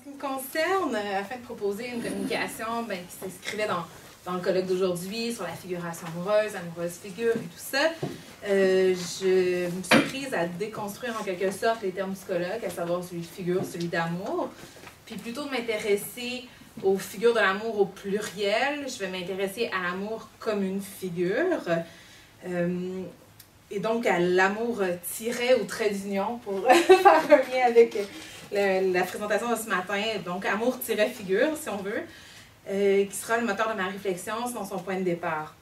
ce qui me concerne, afin de proposer une communication qui s'inscrivait dans le colloque d'aujourd'hui sur la figuration amoureuse, amoureuse figure et tout ça, je me suis prise à déconstruire en quelque sorte les termes du colloque, à savoir celui de figure, celui d'amour, puis plutôt de m'intéresser aux figures de l'amour au pluriel, je vais m'intéresser à l'amour comme une figure, et donc à l'amour tiré au trait d'union pour faire un lien avec la présentation de ce matin, donc amour-figure si on veut, qui sera le moteur de ma réflexion selon son point de départ.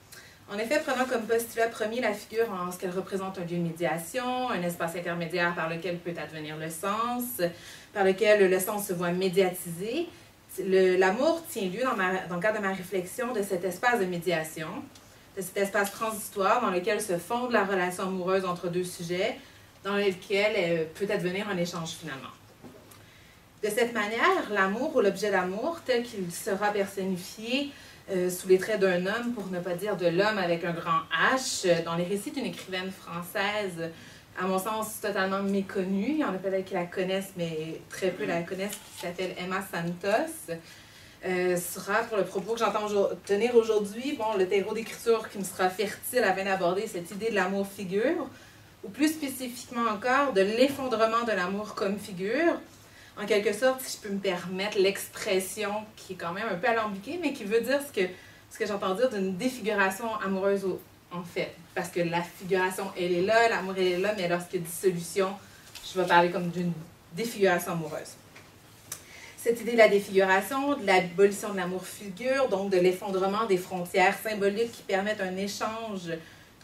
En effet, prenant comme postulat premier la figure en ce qu'elle représente un lieu de médiation, un espace intermédiaire par lequel peut advenir le sens, par lequel le sens se voit médiatisé, l'amour tient lieu dans le cadre de ma réflexion de cet espace de médiation, de cet espace transitoire dans lequel se fonde la relation amoureuse entre deux sujets, dans lequel peut advenir un échange finalement. De cette manière, l'amour ou l'objet d'amour, tel qu'il sera personnifié sous les traits d'un homme, pour ne pas dire de l'homme avec un grand H, dans les récits d'une écrivaine française, à mon sens totalement méconnue, il y en a peut-être qui la connaissent, mais très peu la connaissent, qui s'appelle Emma Santos, sera, pour le propos que j'entends tenir aujourd'hui, le terreau d'écriture qui me sera fertile afin d'aborder cette idée de l'amour-figure, ou plus spécifiquement encore, de l'effondrement de l'amour comme figure. En quelque sorte, si je peux me permettre l'expression qui est quand même un peu alambiquée, mais qui veut dire ce que j'entends dire d'une défiguration amoureuse en fait. Parce que la figuration, elle est là, l'amour, elle est là, mais lorsqu'il y a dissolution, je vais parler comme d'une défiguration amoureuse. Cette idée de la défiguration, de l'abolition de l'amour-figure, donc de l'effondrement des frontières symboliques qui permettent un échange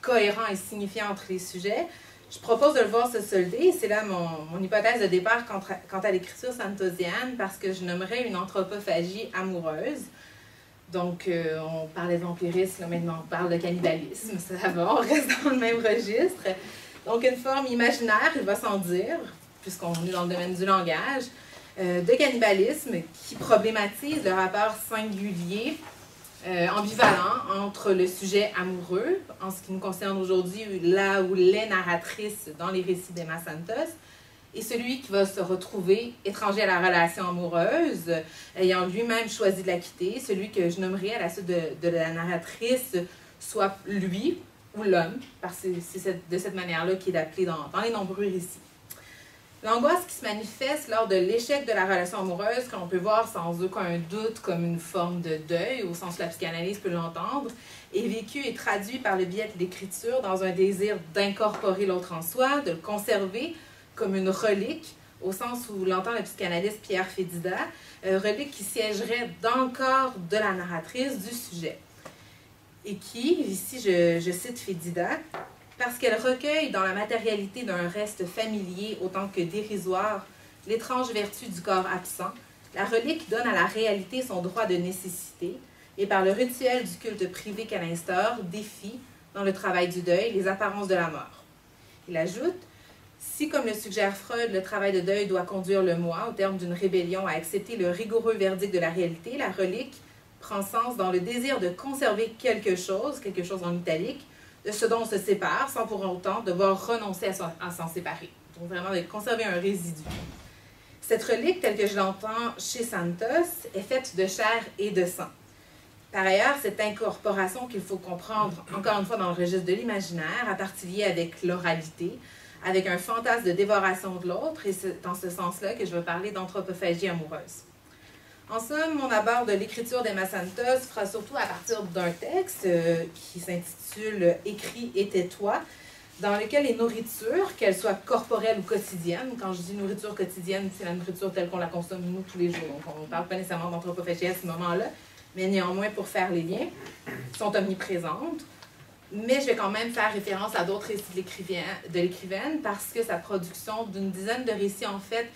cohérent et signifiant entre les sujets, je propose de le voir se solder, c'est là mon hypothèse de départ quant à l'écriture santosienne, parce que je nommerais une anthropophagie amoureuse. Donc, on parlait de vampirisme, là, maintenant on parle de cannibalisme, ça va, on reste dans le même registre. Donc, une forme imaginaire, il va sans dire, puisqu'on est dans le domaine du langage, de cannibalisme qui problématise le rapport singulier, ambivalent entre le sujet amoureux, en ce qui nous concerne aujourd'hui, là où les narratrices dans les récits d'Emma Santos, et celui qui va se retrouver étranger à la relation amoureuse, ayant lui-même choisi de la quitter, celui que je nommerai à la suite de la narratrice, soit lui ou l'homme, parce que c'est de cette manière-là qu'il est appelé dans les nombreux récits. L'angoisse qui se manifeste lors de l'échec de la relation amoureuse, qu'on peut voir sans aucun doute comme une forme de deuil, au sens où la psychanalyse peut l'entendre, est vécue et traduite par le biais de l'écriture dans un désir d'incorporer l'autre en soi, de le conserver comme une relique, au sens où l'entend le psychanalyste Pierre Fédida, relique qui siégerait dans le corps de la narratrice du sujet. Et qui, ici je cite Fédida, parce qu'elle recueille dans la matérialité d'un reste familier autant que dérisoire l'étrange vertu du corps absent, la relique donne à la réalité son droit de nécessité et par le rituel du culte privé qu'elle instaure, défie, dans le travail du deuil, les apparences de la mort. Il ajoute, si comme le suggère Freud, le travail de deuil doit conduire le moi, au terme d'une rébellion, à accepter le rigoureux verdict de la réalité, la relique prend sens dans le désir de conserver quelque chose en italique, de ce dont on se sépare, sans pour autant devoir renoncer à s'en séparer. Donc vraiment de conserver un résidu. Cette relique, telle que je l'entends chez Santos, est faite de chair et de sang. Par ailleurs, cette incorporation qu'il faut comprendre, encore une fois dans le registre de l'imaginaire, a partie liée avec l'oralité, avec un fantasme de dévoration de l'autre, et c'est dans ce sens-là que je vais parler d'anthropophagie amoureuse. En somme, mon abord de l'écriture d'Emma Santos fera surtout à partir d'un texte qui s'intitule « Écris et tais-toi », dans lequel les nourritures, qu'elles soient corporelles ou quotidiennes, quand je dis nourriture quotidienne, c'est la nourriture telle qu'on la consomme nous tous les jours, donc on ne parle pas nécessairement d'anthropophagie à ce moment-là, mais néanmoins pour faire les liens, sont omniprésentes. Mais je vais quand même faire référence à d'autres récits de l'écrivaine parce que sa production d'une dizaine de récits, en fait,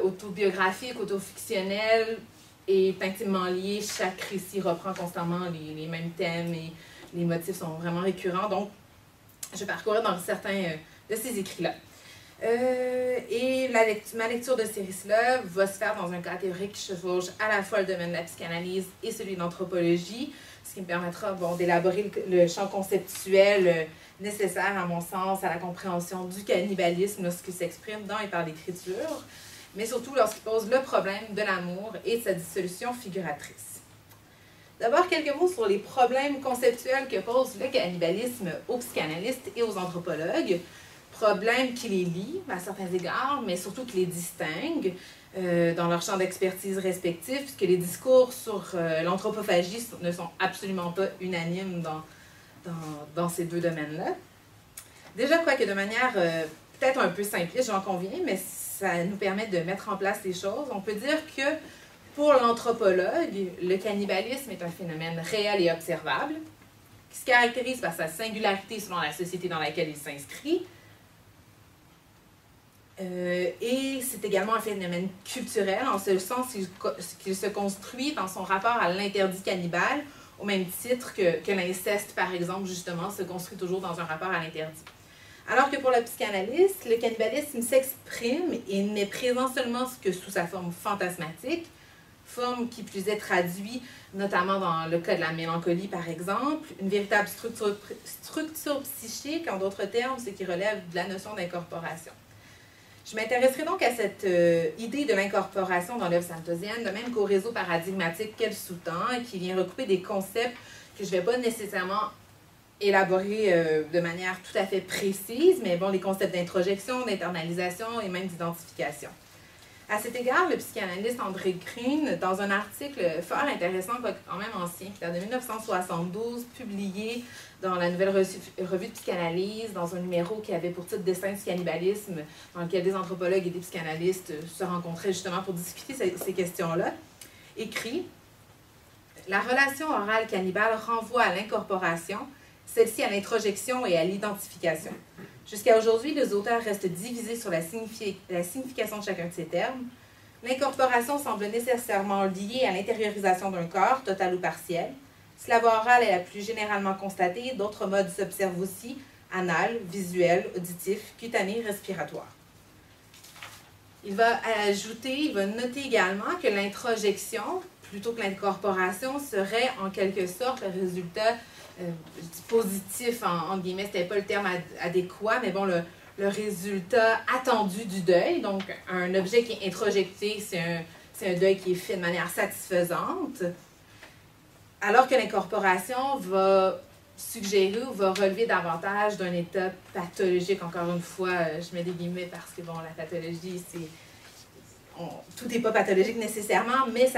autobiographiques, autofictionnels, est intimement liée. Chaque récit reprend constamment les mêmes thèmes et les motifs sont vraiment récurrents. Donc, je vais parcourir dans certains de ces écrits-là. Et ma lecture de ces récits-là va se faire dans un cadre théorique qui chevauche à la fois le domaine de la psychanalyse et celui de l'anthropologie, ce qui me permettra d'élaborer le champ conceptuel nécessaire, à mon sens, à la compréhension du cannibalisme, ce qui s'exprime dans et par l'écriture. mais surtout lorsqu'il pose le problème de l'amour et de sa dissolution figuratrice. D'abord, quelques mots sur les problèmes conceptuels que pose le cannibalisme aux psychanalystes et aux anthropologues. Problèmes qui les lient à certains égards, mais surtout qui les distinguent dans leur champ d'expertise respectif, puisque les discours sur l'anthropophagie ne sont absolument pas unanimes dans ces deux domaines-là. Déjà, quoique de manière peut-être un peu simpliste, j'en conviens, mais ça nous permet de mettre en place les choses. On peut dire que pour l'anthropologue, le cannibalisme est un phénomène réel et observable, qui se caractérise par sa singularité selon la société dans laquelle il s'inscrit. Et c'est également un phénomène culturel, en ce sens qu'il se construit dans son rapport à l'interdit cannibale, au même titre que l'inceste, par exemple, justement, se construit toujours dans un rapport à l'interdit. Alors que pour le psychanalyste, le cannibalisme s'exprime et n'est présent seulement que sous sa forme fantasmatique, forme qui plus est traduite, notamment dans le cas de la mélancolie, par exemple, une véritable structure psychique, en d'autres termes, ce qui relève de la notion d'incorporation. Je m'intéresserai donc à cette idée de l'incorporation dans l'œuvre santosienne, de même qu'au réseau paradigmatique qu'elle sous-tend, et qui vient recouper des concepts que je ne vais pas nécessairement élaborer de manière tout à fait précise, mais bon, les concepts d'introjection, d'internalisation et même d'identification. À cet égard, le psychanalyste André Green, dans un article fort intéressant, quand même ancien, qui date de 1972, publié dans la Nouvelle Revue de Psychanalyse, dans un numéro qui avait pour titre « Dessin du cannibalisme », dans lequel des anthropologues et des psychanalystes se rencontraient justement pour discuter ces questions-là, écrit « La relation orale cannibale renvoie à l'incorporation, celle-ci à l'introjection et à l'identification. Jusqu'à aujourd'hui, les auteurs restent divisés sur la signification de chacun de ces termes. L'incorporation semble nécessairement liée à l'intériorisation d'un corps, total ou partiel. Si la voie orale est la plus généralement constatée, d'autres modes s'observent aussi, anal, visuel, auditif, cutané, respiratoire. Il va noter également que l'introjection, plutôt que l'incorporation, serait en quelque sorte le résultat positif, entre guillemets, c'était pas le terme adéquat, mais bon, le résultat attendu du deuil. Donc, un objet qui est introjecté, c'est un deuil qui est fait de manière satisfaisante, alors que l'incorporation va suggérer ou va relever davantage d'un état pathologique. Encore une fois, je mets des guillemets parce que, bon, la pathologie, tout n'est pas pathologique nécessairement, mais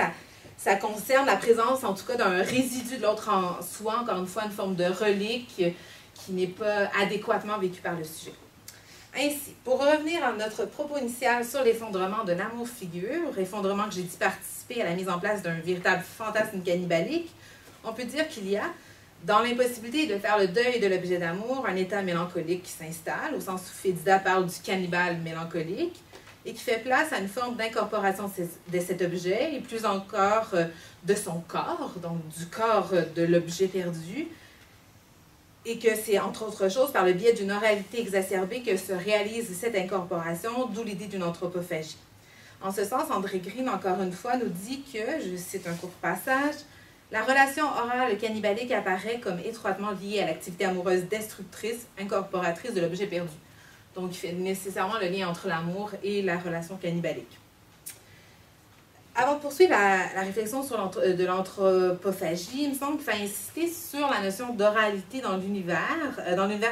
ça concerne la présence, en tout cas, d'un résidu de l'autre en soi, encore une fois, une forme de relique qui n'est pas adéquatement vécue par le sujet. Ainsi, pour revenir à notre propos initial sur l'effondrement de l'amour-figure, effondrement que j'ai dit participer à la mise en place d'un véritable fantasme cannibalique, on peut dire qu'il y a, dans l'impossibilité de faire le deuil de l'objet d'amour, un état mélancolique qui s'installe, au sens où Fédida parle du cannibale mélancolique, et qui fait place à une forme d'incorporation de cet objet, et plus encore de son corps, donc du corps de l'objet perdu, et que c'est, entre autres choses, par le biais d'une oralité exacerbée que se réalise cette incorporation, d'où l'idée d'une anthropophagie. En ce sens, André Green, encore une fois, nous dit que, je cite un court passage, « La relation orale cannibalique apparaît comme étroitement liée à l'activité amoureuse destructrice, incorporatrice de l'objet perdu. » Donc, il fait nécessairement le lien entre l'amour et la relation cannibalique. Avant de poursuivre la réflexion de l'anthropophagie, il me semble qu'il faut insister sur la notion d'oralité dans l'univers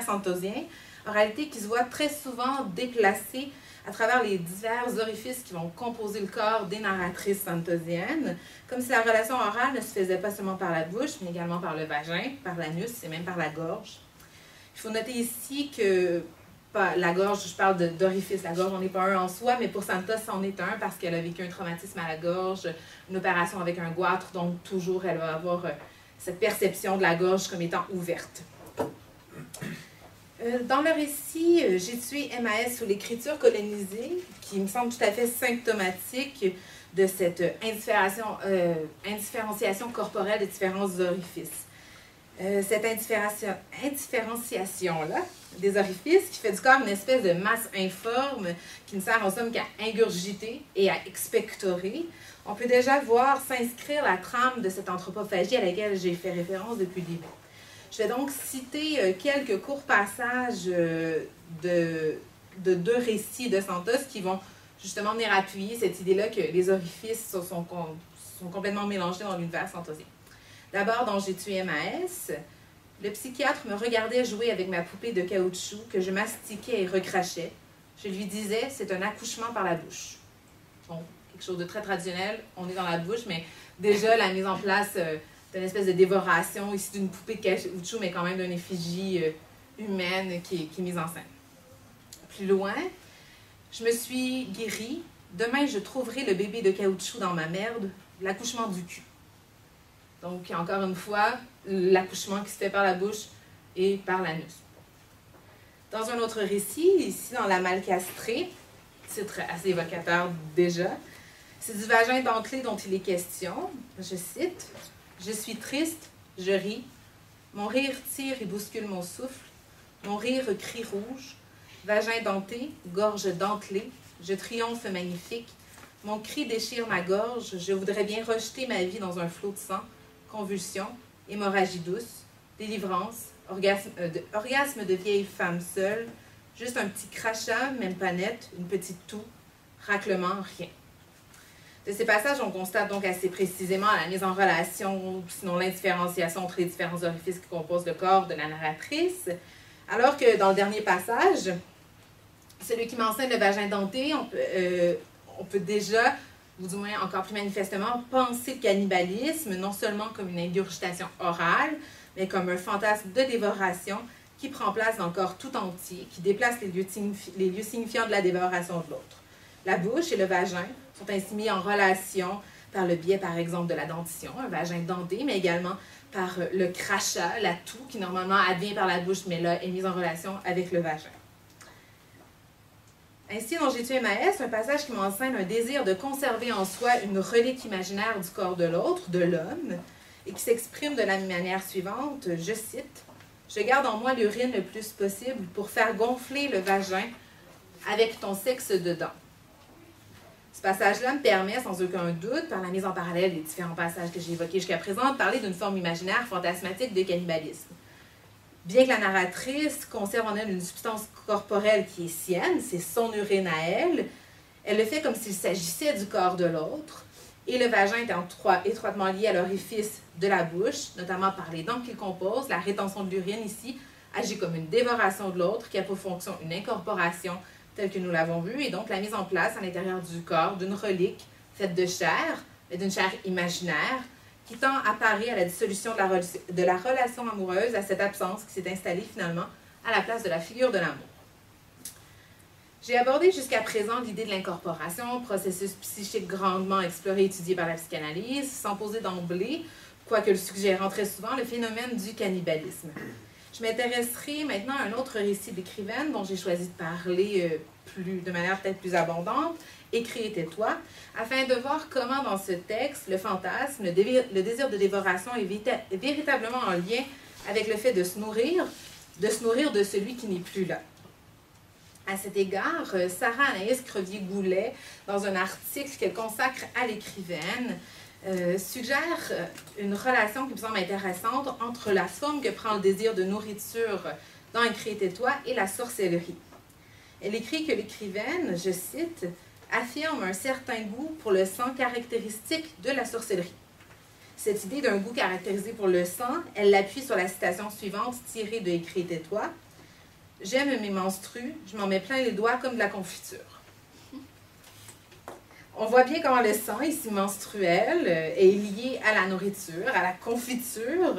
santosien, oralité qui se voit très souvent déplacée à travers les divers orifices qui vont composer le corps des narratrices santosiennes, comme si la relation orale ne se faisait pas seulement par la bouche, mais également par le vagin, par l'anus et même par la gorge. Il faut noter ici que la gorge, je parle d'orifice, la gorge n'en est pas un en soi, mais pour Santa, c'en est un parce qu'elle a vécu un traumatisme à la gorge, une opération avec un goitre, donc toujours elle va avoir cette perception de la gorge comme étant ouverte. Dans le récit « J'ai tué MAS sous l'écriture colonisée », qui me semble tout à fait symptomatique de cette indifférenciation corporelle des différents orifices. Cette indifférenciation-là des orifices qui fait du corps une espèce de masse informe qui ne sert en somme qu'à ingurgiter et à expectorer, on peut déjà voir s'inscrire la trame de cette anthropophagie à laquelle j'ai fait référence depuis le début. Je vais donc citer quelques courts passages de deux récits de Santos qui vont justement venir appuyer cette idée-là que les orifices sont complètement mélangés dans l'univers santosien. D'abord, dans J'ai tué M.A.S., le psychiatre me regardait jouer avec ma poupée de caoutchouc que je mastiquais et recrachais. Je lui disais, c'est un accouchement par la bouche. Bon, quelque chose de très traditionnel, on est dans la bouche, mais déjà la mise en place d'une espèce de dévoration, ici d'une poupée de caoutchouc, mais quand même d'une effigie humaine qui est mise en scène. Plus loin, je me suis guérie. Demain, je trouverai le bébé de caoutchouc dans ma merde, l'accouchement du cul. Donc, encore une fois, l'accouchement qui se fait par la bouche et par l'anus. Dans un autre récit, ici dans La Malcastrée, titre assez évocateur déjà, c'est du vagin dentelé dont il est question. Je cite, « Je suis triste, je ris. Mon rire tire et bouscule mon souffle. Mon rire crie rouge. Vagin denté, gorge dentelée. Je triomphe magnifique. Mon cri déchire ma gorge. Je voudrais bien rejeter ma vie dans un flot de sang. Convulsion, hémorragie douce, délivrance, orgasme de vieille femme seule. Juste un petit crachat, même pas net, une petite toux. Raclement, rien. » De ces passages, on constate donc assez précisément la mise en relation, sinon l'indifférenciation entre les différents orifices qui composent le corps de la narratrice, alors que dans le dernier passage, celui qui m'enseigne le vagin denté, on peut déjà, ou du moins encore plus manifestement, penser le cannibalisme, non seulement comme une ingurgitation orale, mais comme un fantasme de dévoration qui prend place dans le corps tout entier, qui déplace les lieux signifiants de la dévoration de l'autre. La bouche et le vagin sont ainsi mis en relation par le biais, par exemple, de la dentition, un vagin denté, mais également par le crachat, la toux, qui normalement advient par la bouche, mais là est mise en relation avec le vagin. Ainsi, dans J'ai tué M.A.S., un passage qui m'enseigne un désir de conserver en soi une relique imaginaire du corps de l'autre, de l'homme, et qui s'exprime de la manière suivante, je cite, « Je garde en moi l'urine le plus possible pour faire gonfler le vagin avec ton sexe dedans. » Ce passage-là me permet, sans aucun doute, par la mise en parallèle des différents passages que j'ai évoqués jusqu'à présent, de parler d'une forme imaginaire fantasmatique de cannibalisme. Bien que la narratrice conserve en elle une substance corporelle qui est sienne, c'est son urine à elle, elle le fait comme s'il s'agissait du corps de l'autre, et le vagin étant étroitement lié à l'orifice de la bouche, notamment par les dents qu'il compose, la rétention de l'urine ici agit comme une dévoration de l'autre qui a pour fonction une incorporation telle que nous l'avons vu, et donc la mise en place à l'intérieur du corps d'une relique faite de chair, mais d'une chair imaginaire, qui tend à parer à la dissolution de la relation amoureuse, à cette absence qui s'est installée finalement à la place de la figure de l'amour. J'ai abordé jusqu'à présent l'idée de l'incorporation, processus psychique grandement exploré et étudié par la psychanalyse, sans poser d'emblée, quoique le suggérant très souvent, le phénomène du cannibalisme. Je m'intéresserai maintenant à un autre récit d'écrivaine dont j'ai choisi de parler de manière peut-être plus abondante, Écris et tais-toi, afin de voir comment dans ce texte, le fantasme, le désir de dévoration est véritablement en lien avec le fait de se nourrir de celui qui n'est plus là. À cet égard, Sarah Anaïs Crevier-Goulet, dans un article qu'elle consacre à l'écrivaine, suggère une relation qui me semble intéressante entre la forme que prend le désir de nourriture dans Écris et tais-toi et la sorcellerie. Elle écrit que l'écrivaine, je cite, affirme un certain goût pour le sang caractéristique de la sorcellerie. Cette idée d'un goût caractérisé pour le sang, elle l'appuie sur la citation suivante tirée de Écris et tais-toi. « J'aime mes menstrues, je m'en mets plein les doigts comme de la confiture. » On voit bien comment le sang, ici menstruel, est lié à la nourriture, à la confiture,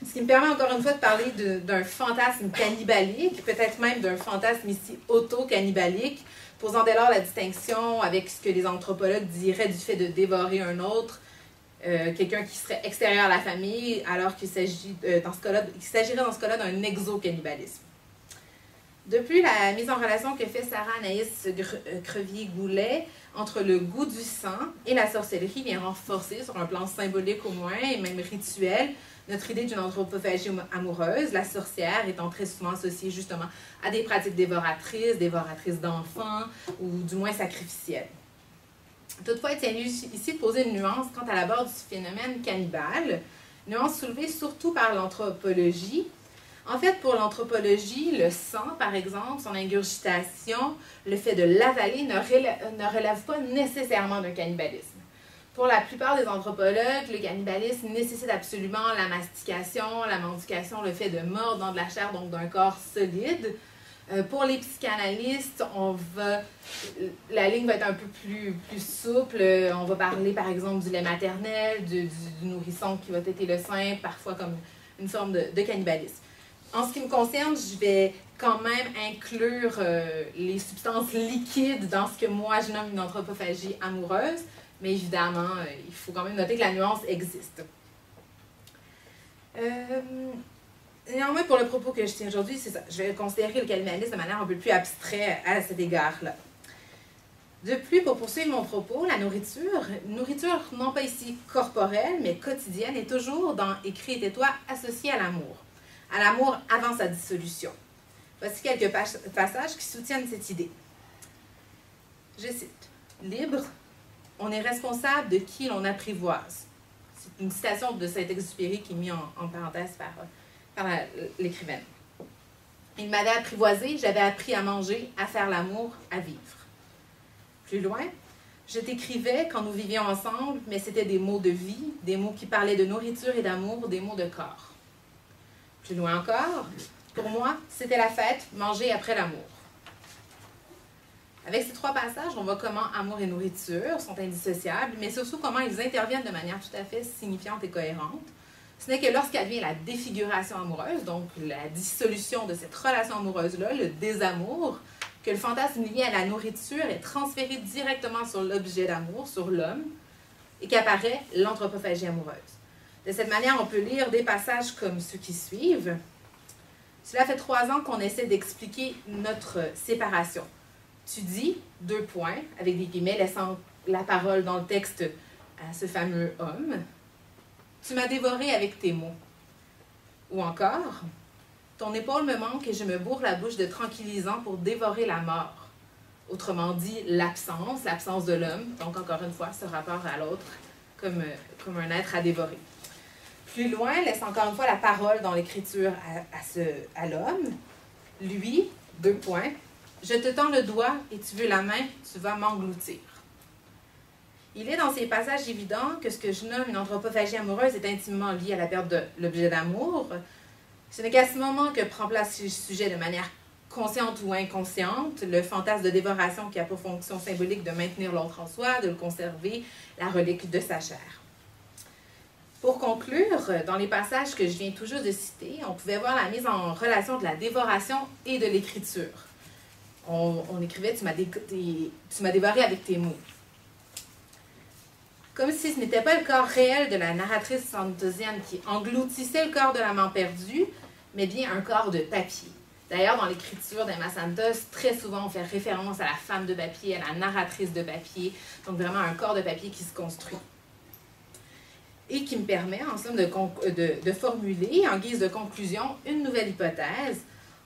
ce qui me permet encore une fois de parler d'un fantasme cannibalique, peut-être même d'un fantasme ici auto-cannibalique, posant dès lors la distinction avec ce que les anthropologues diraient du fait de dévorer un autre, quelqu'un qui serait extérieur à la famille, alors qu'il s'agirait dans ce cas-là d'un exo-cannibalisme. De plus, la mise en relation que fait Sarah Anaïs Crevier-Goulet entre le goût du sang et la sorcellerie vient renforcer, sur un plan symbolique au moins, et même rituel, notre idée d'une anthropophagie amoureuse, la sorcière étant très souvent associée justement à des pratiques dévoratrices d'enfants, ou du moins sacrificielles. Toutefois, il tient ici de poser une nuance quant à l'abord du phénomène cannibale, nuance soulevée surtout par l'anthropologie, En fait, pour l'anthropologie, le sang, par exemple, son ingurgitation, le fait de l'avaler ne relève pas nécessairement d'un cannibalisme. Pour la plupart des anthropologues, le cannibalisme nécessite absolument la mastication, la mendication, le fait de mordre dans de la chair, donc d'un corps solide. Pour les psychanalystes, la ligne va être un peu plus souple. On va parler, par exemple, du lait maternel, du nourrisson qui va téter le sein, parfois comme une forme de cannibalisme. En ce qui me concerne, je vais quand même inclure les substances liquides dans ce que moi je nomme une anthropophagie amoureuse, mais évidemment, il faut quand même noter que la nuance existe. Néanmoins, pour le propos que je tiens aujourd'hui, c'est ça. Je vais considérer le cannibalisme de manière un peu plus abstraite à cet égard-là. De plus, pour poursuivre mon propos, la nourriture non pas ici corporelle, mais quotidienne, est toujours dans Écrit et tais-toi associée à l'amour avant sa dissolution. Voici quelques passages qui soutiennent cette idée. Je cite, « Libre, on est responsable de qui l'on apprivoise. » C'est une citation de Saint-Exupéry qui est mise en parenthèse par l'écrivaine. « Il m'avait apprivoisé, j'avais appris à manger, à faire l'amour, à vivre. » Plus loin, « Je t'écrivais quand nous vivions ensemble, mais c'était des mots de vie, des mots qui parlaient de nourriture et d'amour, des mots de corps. » Plus loin encore, « Pour moi, c'était la fête, manger après l'amour. » Avec ces trois passages, on voit comment amour et nourriture sont indissociables, mais surtout comment ils interviennent de manière tout à fait signifiante et cohérente. Ce n'est que lorsqu'advient la défiguration amoureuse, donc la dissolution de cette relation amoureuse-là, le désamour, que le fantasme lié à la nourriture est transféré directement sur l'objet d'amour, sur l'homme, et qu'apparaît l'anthropophagie amoureuse. De cette manière, on peut lire des passages comme ceux qui suivent. Cela fait 3 ans qu'on essaie d'expliquer notre séparation. Tu dis, 2 points, avec des guillemets, laissant la parole dans le texte à ce fameux homme. Tu m'as dévoré avec tes mots. Ou encore, ton épaule me manque et je me bourre la bouche de tranquillisant pour dévorer la mort. Autrement dit, l'absence de l'homme, donc encore une fois, ce rapport à l'autre comme un être à dévorer. Plus loin, laisse encore une fois la parole dans l'écriture à l'homme. Lui, 2 points, je te tends le doigt et tu veux la main, tu vas m'engloutir. Il est dans ces passages évidents que ce que je nomme une anthropophagie amoureuse est intimement lié à la perte de l'objet d'amour. Ce n'est qu'à ce moment que prend place ce sujet de manière consciente ou inconsciente, le fantasme de dévoration qui a pour fonction symbolique de maintenir l'autre en soi, de le conserver, la relique de sa chair. Pour conclure, dans les passages que je viens tout juste de citer, on pouvait voir la mise en relation de la dévoration et de l'écriture. On écrivait « tu m'as dévoré avec tes mots ». Comme si ce n'était pas le corps réel de la narratrice santosienne qui engloutissait le corps de l'amant perdu, mais bien un corps de papier. D'ailleurs, dans l'écriture d'Emma Santos, très souvent on fait référence à la femme de papier, à la narratrice de papier, donc vraiment un corps de papier qui se construit. Et qui me permet, en somme, de formuler, en guise de conclusion, une nouvelle hypothèse.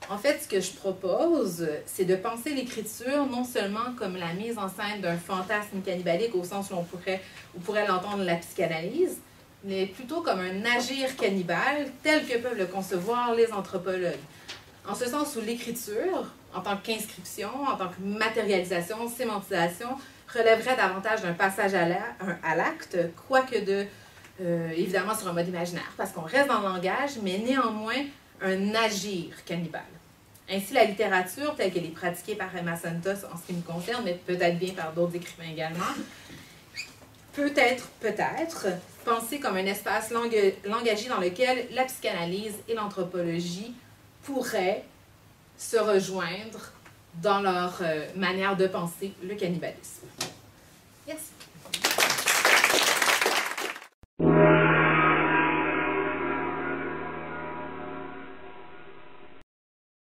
En fait, ce que je propose, c'est de penser l'écriture non seulement comme la mise en scène d'un fantasme cannibalique au sens où on pourrait l'entendre la psychanalyse, mais plutôt comme un agir cannibale tel que peuvent le concevoir les anthropologues. En ce sens où l'écriture, en tant qu'inscription, en tant que matérialisation, sémantisation, relèverait davantage d'un passage à l'acte, quoique évidemment sur un mode imaginaire, parce qu'on reste dans le langage, mais néanmoins un agir cannibale. Ainsi, la littérature, telle qu'elle est pratiquée par Emma Santos en ce qui me concerne, mais peut-être bien par d'autres écrivains également, peut être pensée comme un espace langagier dans lequel la psychanalyse et l'anthropologie pourraient se rejoindre dans leur manière de penser le cannibalisme. Merci.